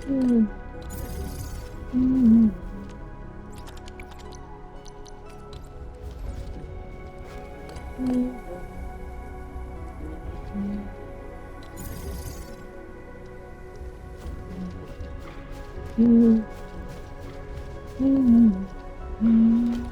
Mm. Mm. Mm. Mm. Mm. Mm.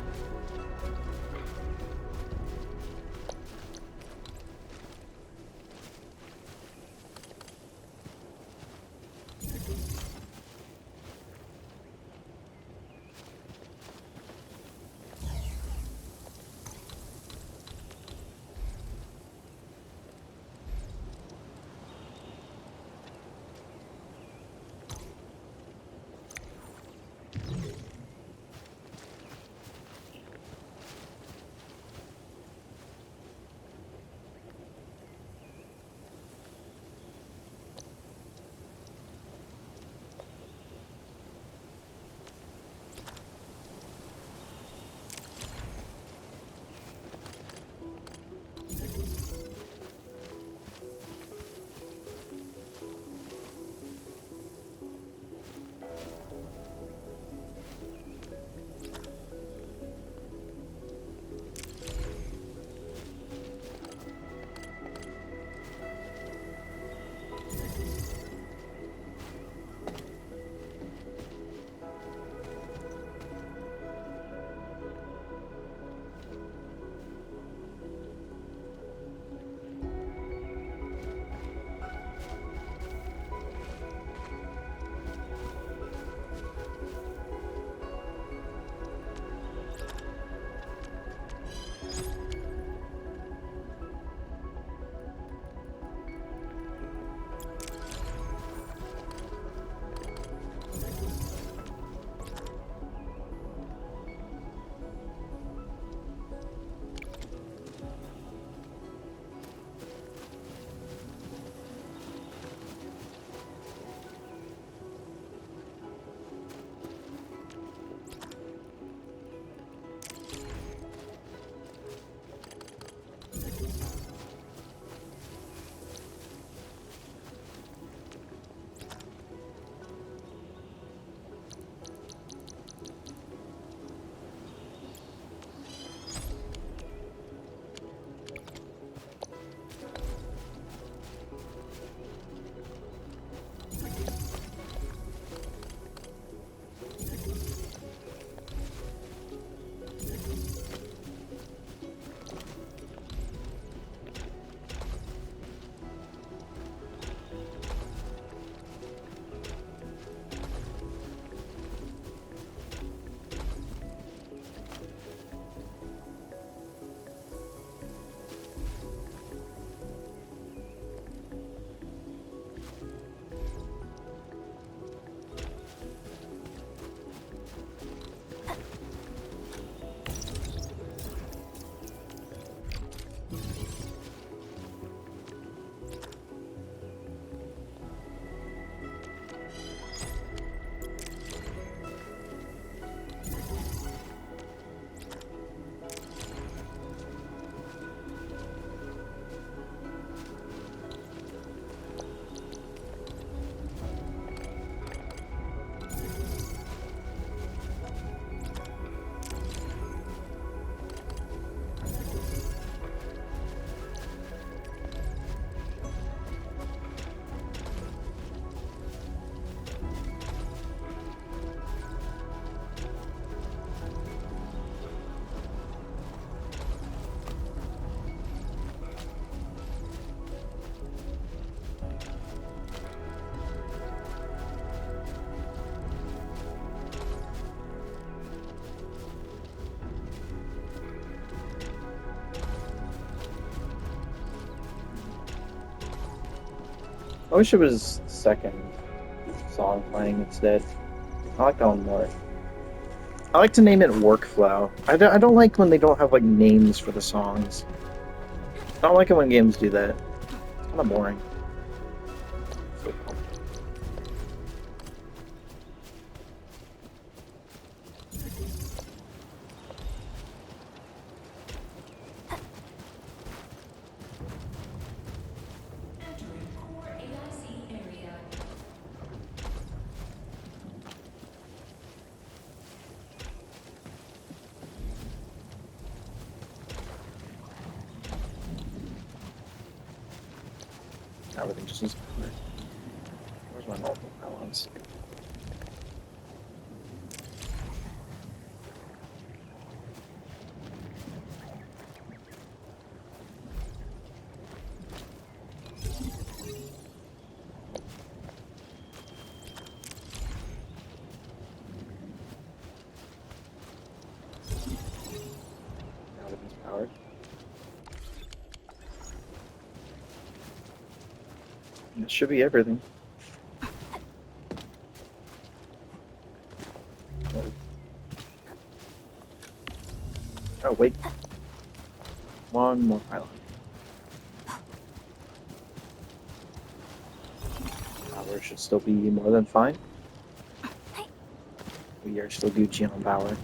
I wish it was the second song playing instead. I like that one more. I like to name it workflow. I don't like when they don't have like names for the songs. I don't like it when games do that. It's kind of boring. everything just needs power. Where's my multiple pylons? Everything's powered. It should be everything. Oh, wait. One more pylon. Power should still be more than fine. We are still Gucci on power.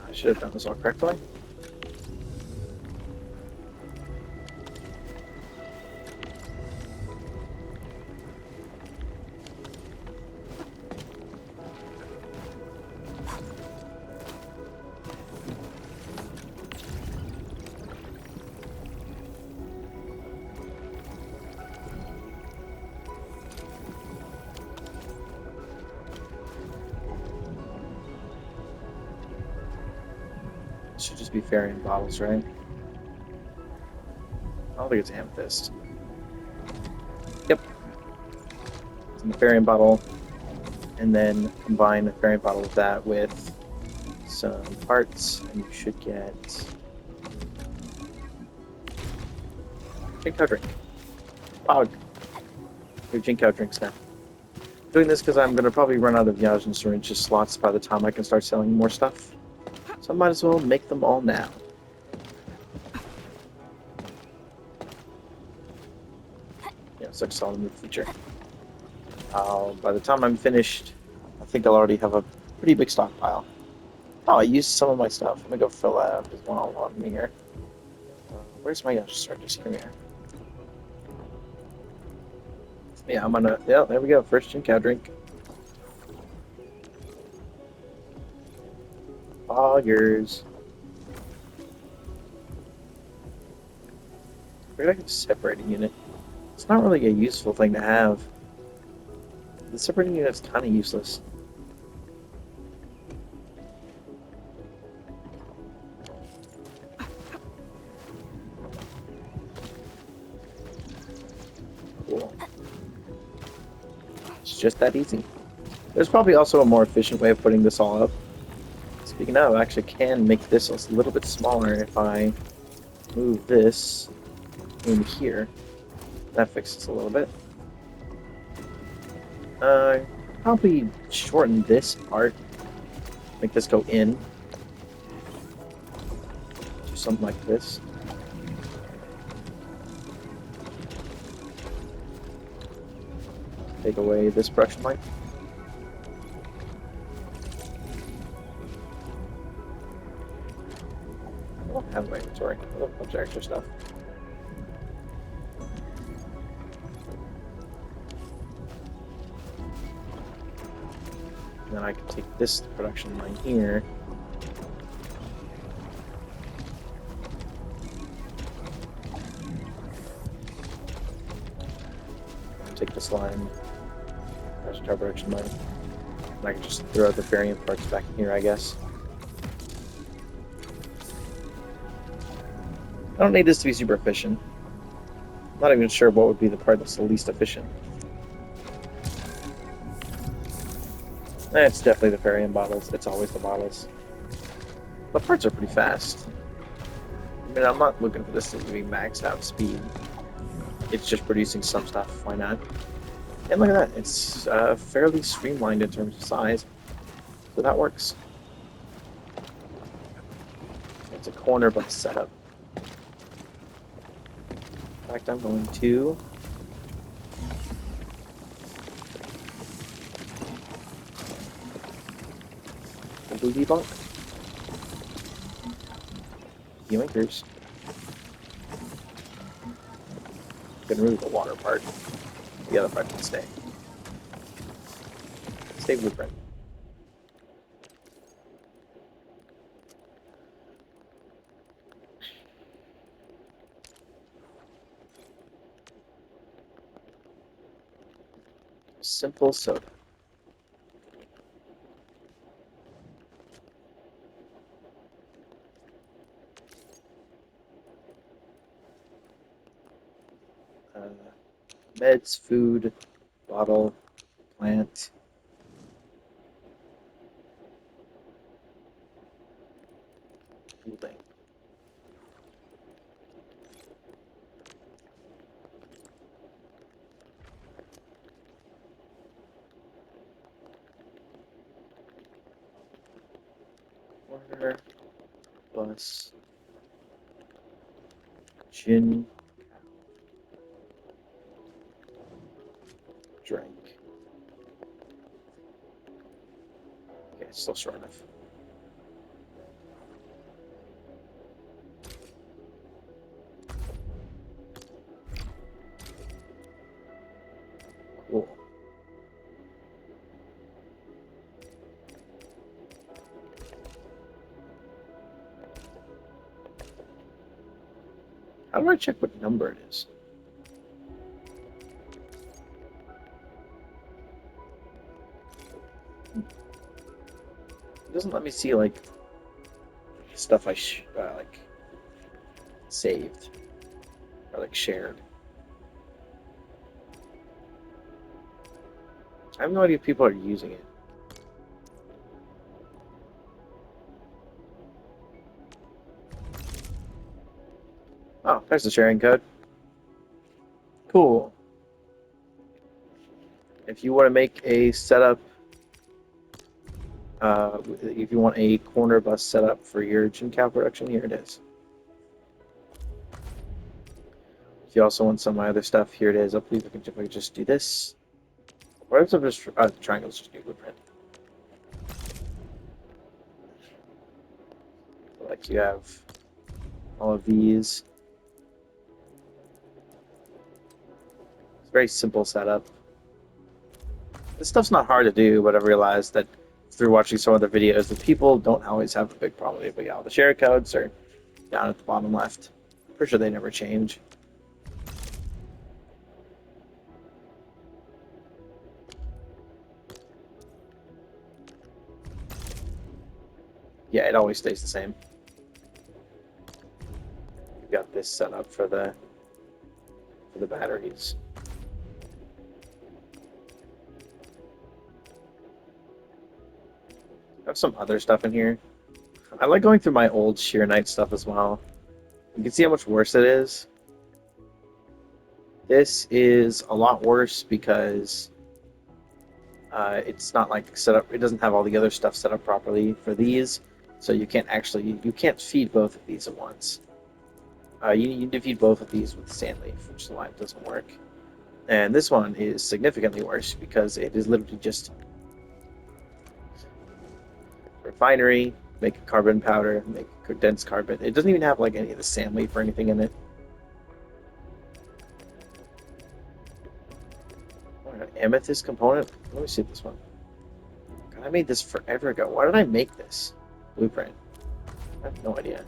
I should have done this all correctly. Should just be fairy in bottles, right? I don't think it's amethyst. Yep. It's in the fairy bottle, and then combine the fairy bottle with that with some parts, and you should get Jincao drink. Wow. Your Jincao drinks now. Doing this because I'm going to probably run out of Yajin syringe slots by the time I can start selling more stuff. So I might as well make them all now. Yeah, such a solid move feature. By the time I'm finished, I think I'll already have a pretty big stockpile. Oh, I used some of my stuff. Let me go fill that up as well on me here. Where's my Yajin syringe? Here. Yeah, I'm gonna. Yeah, there we go. First Jincao drink. All yours. Where did I get a separating unit? It's not really a useful thing to have. The separating unit's kind of useless. Cool. It's just that easy. There's probably also a more efficient way of putting this all up. Speaking of, I actually can make this a little bit smaller if I move this in here. That fixes a little bit. Probably shorten this part. Make this go in. Do something like this. Take away this production line. I don't have my inventory. I have a bunch of extra stuff. And then I can take this production line here. Take this line. There's our production line. And I can just throw the variant parts back in here, I guess. I don't need this to be super efficient. I'm not even sure what would be the part that's the least efficient. It's definitely the variant bottles. It's always the bottles. The parts are pretty fast. I mean, I'm not looking for this to be maxed out speed. It's just producing some stuff. Why not? And look at that. It's fairly streamlined in terms of size. So that works. It's a corner but setup. In fact, I'm going to the booty bunk. Yoinkers. Can remove the water part. The other part can stay. Stay blueprint. simple soda. Meds, food, bottle, plant. Cooling. Water, bus, gin, drink. Okay, still short enough. Cool. How do I check what number it is? It doesn't let me see like stuff I like saved or like shared. I have no idea if people are using it. Oh, there's the sharing code. Cool. If you want to make a setup, if you want a corner bus setup for your Jincao production, here it is. If you also want some of my other stuff, here it is. I believe I can just do this. What if I just triangles just do blueprint? Like you have all of these. It's a very simple setup. This stuff's not hard to do, but I've realized that through watching some other videos that people don't always have a big problem with it. But yeah, all the share codes are down at the bottom left. Pretty sure they never change. Yeah, it always stays the same. We've got this set up for the batteries. I have some other stuff in here. I like going through my old Sheer Knight stuff as well. You can see how much worse it is. This is a lot worse because it's not like set up. It doesn't have all the other stuff set up properly for these, so you can't feed both of these at once. You need to feed both of these with Sandleaf, which is why it doesn't work. And this one is significantly worse because it is literally just refinery, make a carbon powder, make condensed carbon. It doesn't even have like any of the Sandleaf or anything in it. Oh, an amethyst component. Let me see this one. God, I made this forever ago. Why did I make this blueprint? I have no idea.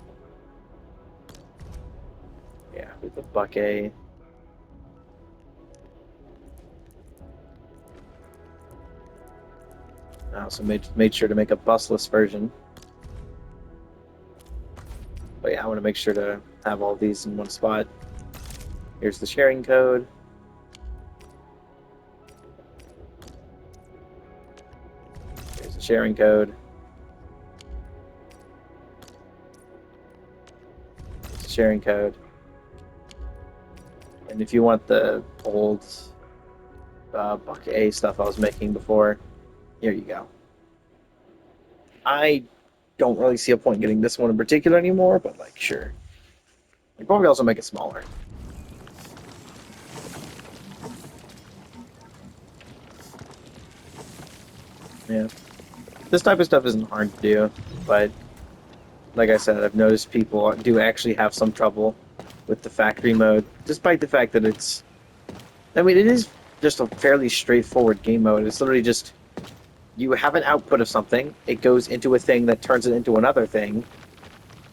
Yeah, with the bucket. I also made sure to make a busless version. But yeah, I want to make sure to have all these in one spot. Here's the sharing code. Here's the sharing code. Here's the sharing code. And if you want the old bucket A stuff I was making before, here you go. I don't really see a point in getting this one in particular anymore, but like, sure. You probably also make it smaller. Yeah. This type of stuff isn't hard to do, but like I said, I've noticed people do actually have some trouble with the factory mode, despite the fact that it's... I mean, it is just a fairly straightforward game mode. It's literally just... You have an output of something, it goes into a thing that turns it into another thing,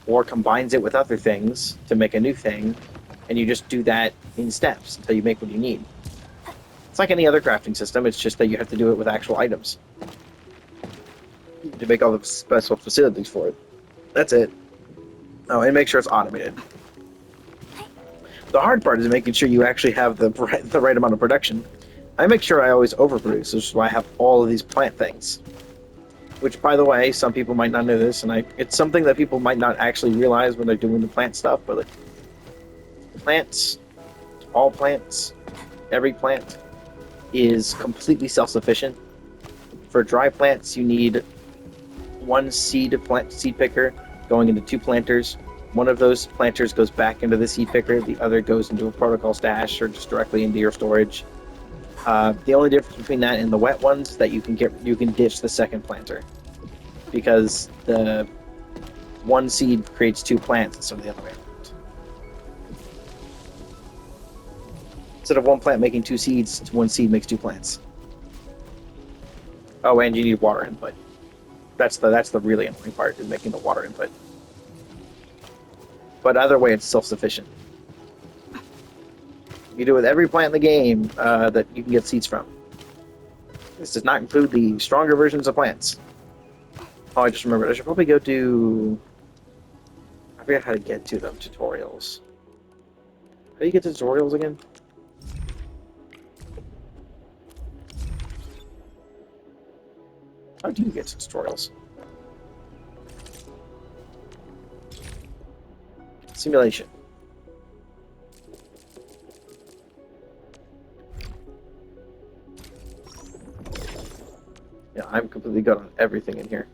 or combines it with other things to make a new thing, and you just do that in steps until you make what you need. It's like any other crafting system, it's just that you have to do it with actual items. To make all the special facilities for it. That's it. Oh, and make sure it's automated. The hard part is making sure you actually have the right amount of production. I make sure I always overproduce, which is why I have all of these plant things. Which, by the way, some people might not know this, and it's something that people might not actually realize when they're doing the plant stuff, but like, plants, all plants, every plant is completely self-sufficient. For dry plants, you need one seed picker going into 2 planters. One of those planters goes back into the seed picker, the other goes into a protocol stash or just directly into your storage. The only difference between that and the wet ones is that you can ditch the second planter, because the one seed creates 2 plants instead of the other way around. Instead of one plant making 2 seeds, one seed makes 2 plants. Oh, and you need water input. That's the really annoying part, is making the water input. But either way, it's self-sufficient. You do it with every plant in the game that you can get seeds from. This does not include the stronger versions of plants. Oh, I just remembered. I should probably go do... I forget how to get to them. Tutorials. How do you get to tutorials again? How do you get to tutorials? Simulation. Yeah, I'm completely good on everything in here.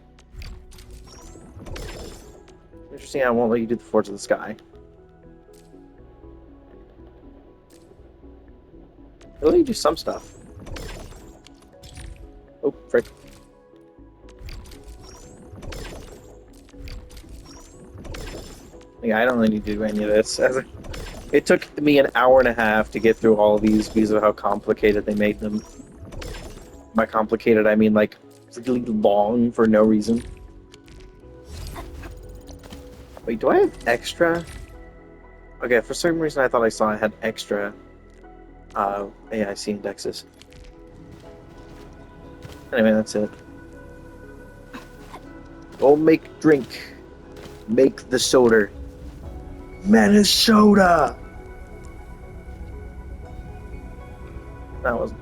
Interesting, I won't let you do the Forge of the Sky. I'll let you do some stuff. Oh, frick. Yeah, I don't really need to do any of this. It took me an hour and a half to get through all of these because of how complicated they made them. By complicated, I mean like really long for no reason. Wait, do I have extra? Okay, for some reason I thought I saw I had extra AIC indexes. Anyway, that's it. Go make drink. Make the soda. Minnesota! That was